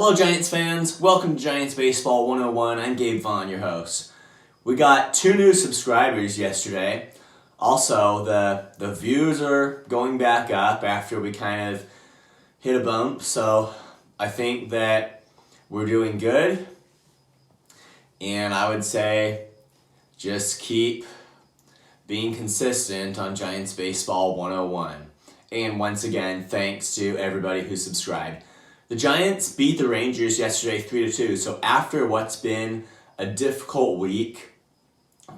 Hello Giants fans, welcome to Giants Baseball 101. I'm Gabe Vaughn, your host. We got 2 new subscribers yesterday. Also, the views are going back up after we kind of hit a bump, so I think that we're doing good. And I would say just keep being consistent on Giants Baseball 101. And once again, thanks to everybody who subscribed. The Giants beat the Rangers yesterday 3-2, so after what's been a difficult week,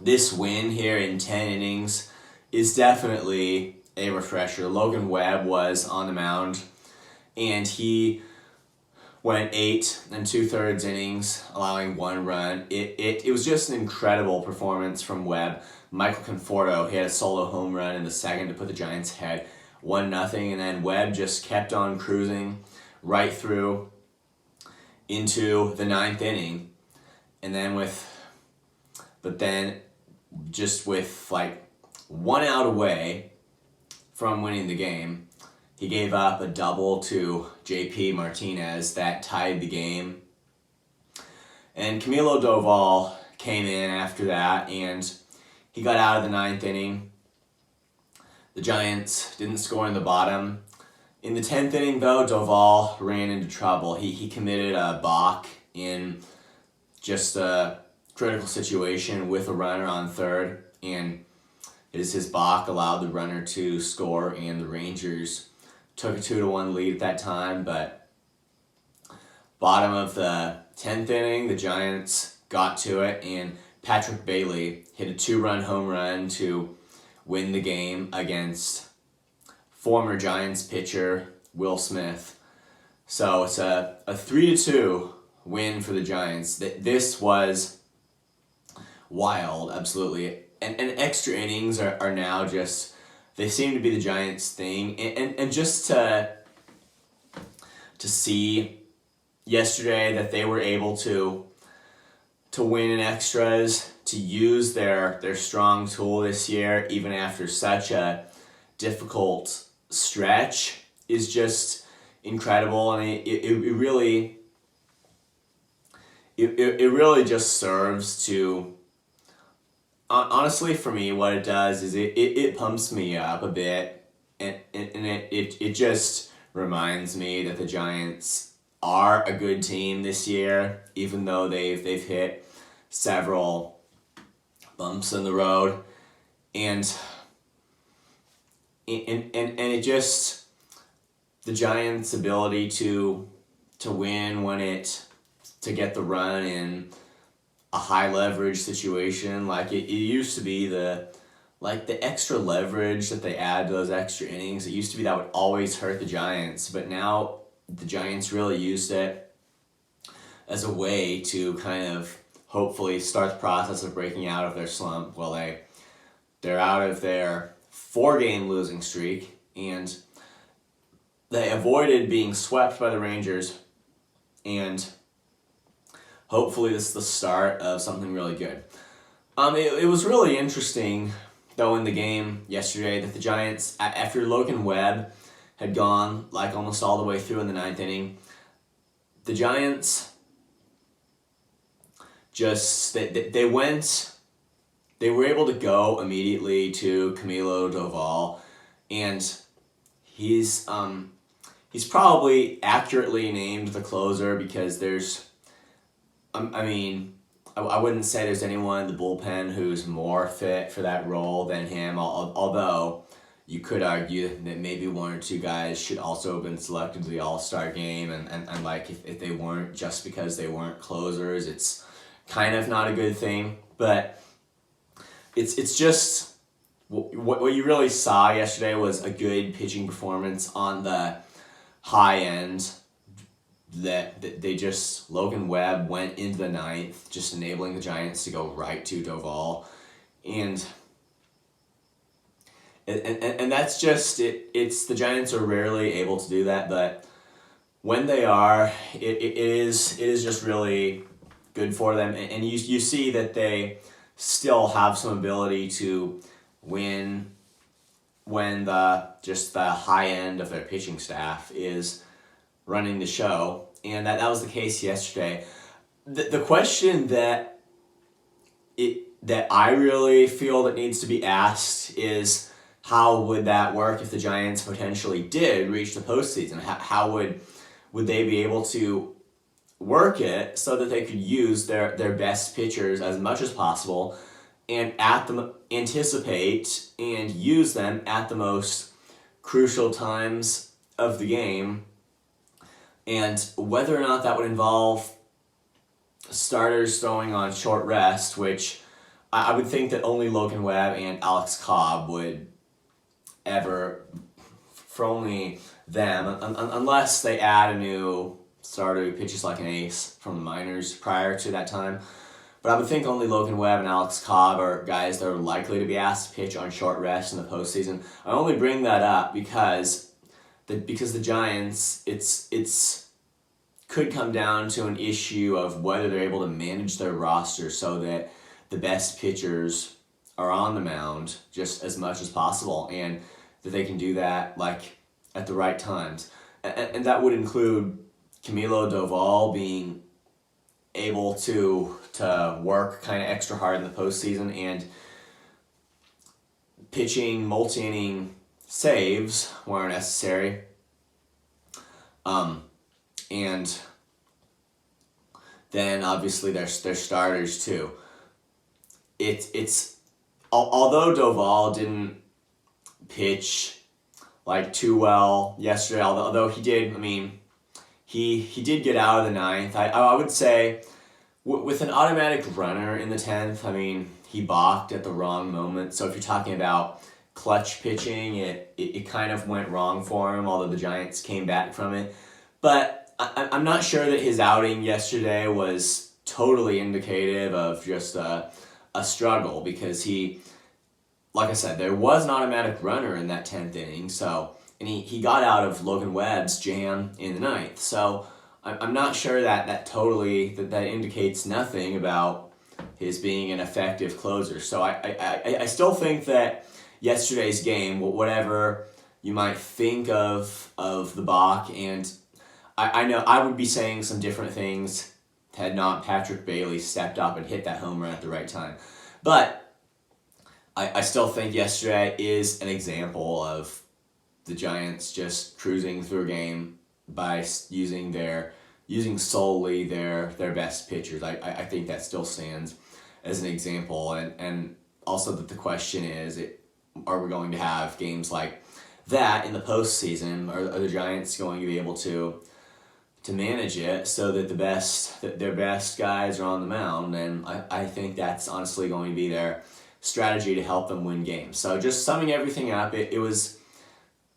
this win here in 10 innings is definitely a refresher. Logan Webb was on the mound, and he went 8 2/3 innings, allowing 1 run. It was just an incredible performance from Webb. Michael Conforto, he had a solo home run in the second to put the Giants ahead 1-0, and then Webb just kept on cruising right through into the 9th inning. And then with like 1 out away from winning the game, he gave up a double to Martinez that tied the game. And Camilo Doval came in after that, and he got out of the 9th inning. The Giants didn't score in the bottom. In the 10th inning, though, Doval ran into trouble. He committed a balk in just a critical situation with a runner on third, and his balk allowed the runner to score, and the Rangers took a 2-1 lead at that time. But bottom of the 10th inning, the Giants got to it, and Patrick Bailey hit a 2-run home run to win the game against former Giants pitcher Will Smith. So it's a 3-2 win for the Giants. This was wild, absolutely. And extra innings are now just, they seem to be the Giants' thing. And just to see yesterday that they were able to win in extras, to use their strong tool this year, even after such a difficult stretch, is just incredible. And it really just serves to, honestly for me, what it does is it pumps me up a bit, and it just reminds me that the Giants are a good team this year, even though they've hit several bumps in the road. And it just, the Giants' ability to win to get the run in a high leverage situation, like it used to be the extra leverage that they add to those extra innings. It used to be that would always hurt the Giants, but now the Giants really used it as a way to kind of hopefully start the process of breaking out of their slump. Well, they're out of their 4-game losing streak, and they avoided being swept by the Rangers, and hopefully this is the start of something really good. It was really interesting, though, in the game yesterday that the Giants, after Logan Webb had gone like almost all the way through in the 9th inning, the Giants just, they were able to go immediately to Camilo Doval, and he's probably accurately named the closer, because there's, I wouldn't say there's anyone in the bullpen who's more fit for that role than him, although you could argue that maybe 1 or 2 guys should also have been selected to the All-Star game, and like if they weren't, just because they weren't closers, it's kind of not a good thing. But it's just, what you really saw yesterday was a good pitching performance on the high end, that they just, Logan Webb went into the 9th, just enabling the Giants to go right to Doval. And that's just, it's, the Giants are rarely able to do that, but when they are, it is just really good for them. And you see that they still have some ability to win when the high end of their pitching staff is running the show. and that was the case yesterday. The question that I really feel that needs to be asked is, how would that work if the Giants potentially did reach the postseason? How would they be able to work it so that they could use their best pitchers as much as possible and anticipate and use them at the most crucial times of the game, and whether or not that would involve starters throwing on short rest, which I would think that only Logan Webb and Alex Cobb would ever, for only them, unless they add a new starter who pitches like an ace from the minors prior to that time. But I would think only Logan Webb and Alex Cobb are guys that are likely to be asked to pitch on short rest in the postseason. I only bring that up because the Giants, it's could come down to an issue of whether they're able to manage their roster so that the best pitchers are on the mound just as much as possible, and that they can do that like at the right times. And that would include Camilo Doval being able to work kind of extra hard in the postseason and pitching multi-inning saves where necessary. And then obviously their starters too. It's although Doval didn't pitch like too well yesterday, although he did, I mean, he did get out of the ninth. I would say with an automatic runner in the 10th, I mean, he balked at the wrong moment. So if you're talking about clutch pitching, it kind of went wrong for him, although the Giants came back from it. But I'm not sure that his outing yesterday was totally indicative of just a struggle, because he, like I said, there was an automatic runner in that 10th inning, and he got out of Logan Webb's jam in the ninth. So I'm not sure that totally that indicates nothing about his being an effective closer. So I still think that yesterday's game, whatever you might think of the balk, and I know I would be saying some different things had not Patrick Bailey stepped up and hit that home run at the right time. But I still think yesterday is an example of the Giants just cruising through a game by using solely their best pitchers. I think that still stands as an example, and also that the question is, are we going to have games like that in the postseason? Are the Giants going to be able to manage it so that their best guys are on the mound? And I think that's honestly going to be their strategy to help them win games. So just summing everything up, it was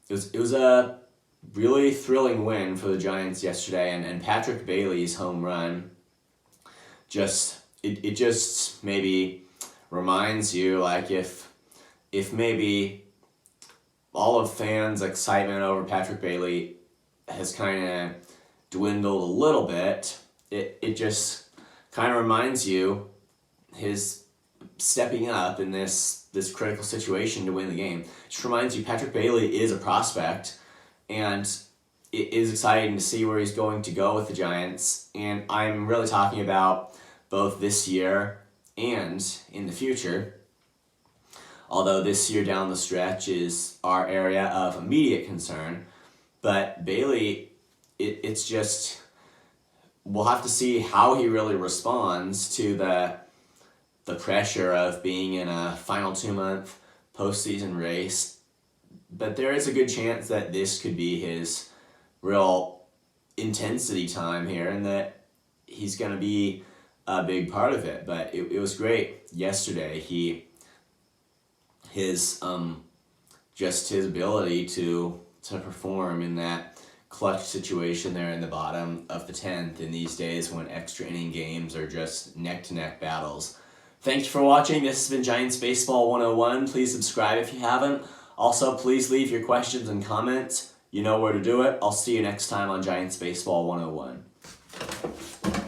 a really thrilling win for the Giants yesterday, and Patrick Bailey's home run just maybe reminds you, like, if maybe all of fans' excitement over Patrick Bailey has kind of dwindled a little bit, it just kind of reminds you his stepping up in this critical situation to win the game. It just reminds you Patrick Bailey is a prospect, and it is exciting to see where he's going to go with the Giants. And I'm really talking about both this year and in the future. Although this year down the stretch is our area of immediate concern. But Bailey, it's just, we'll have to see how he really responds to the pressure of being in a final 2-month postseason race. But there is a good chance that this could be his real intensity time here, and that he's going to be a big part of it. But it was great yesterday. His ability to perform in that clutch situation there in the bottom of the 10th in these days when extra inning games are just neck-to-neck battles. Thank you for watching. This has been Giants Baseball 101. Please subscribe if you haven't. Also, please leave your questions and comments. You know where to do it. I'll see you next time on Giants Baseball 101.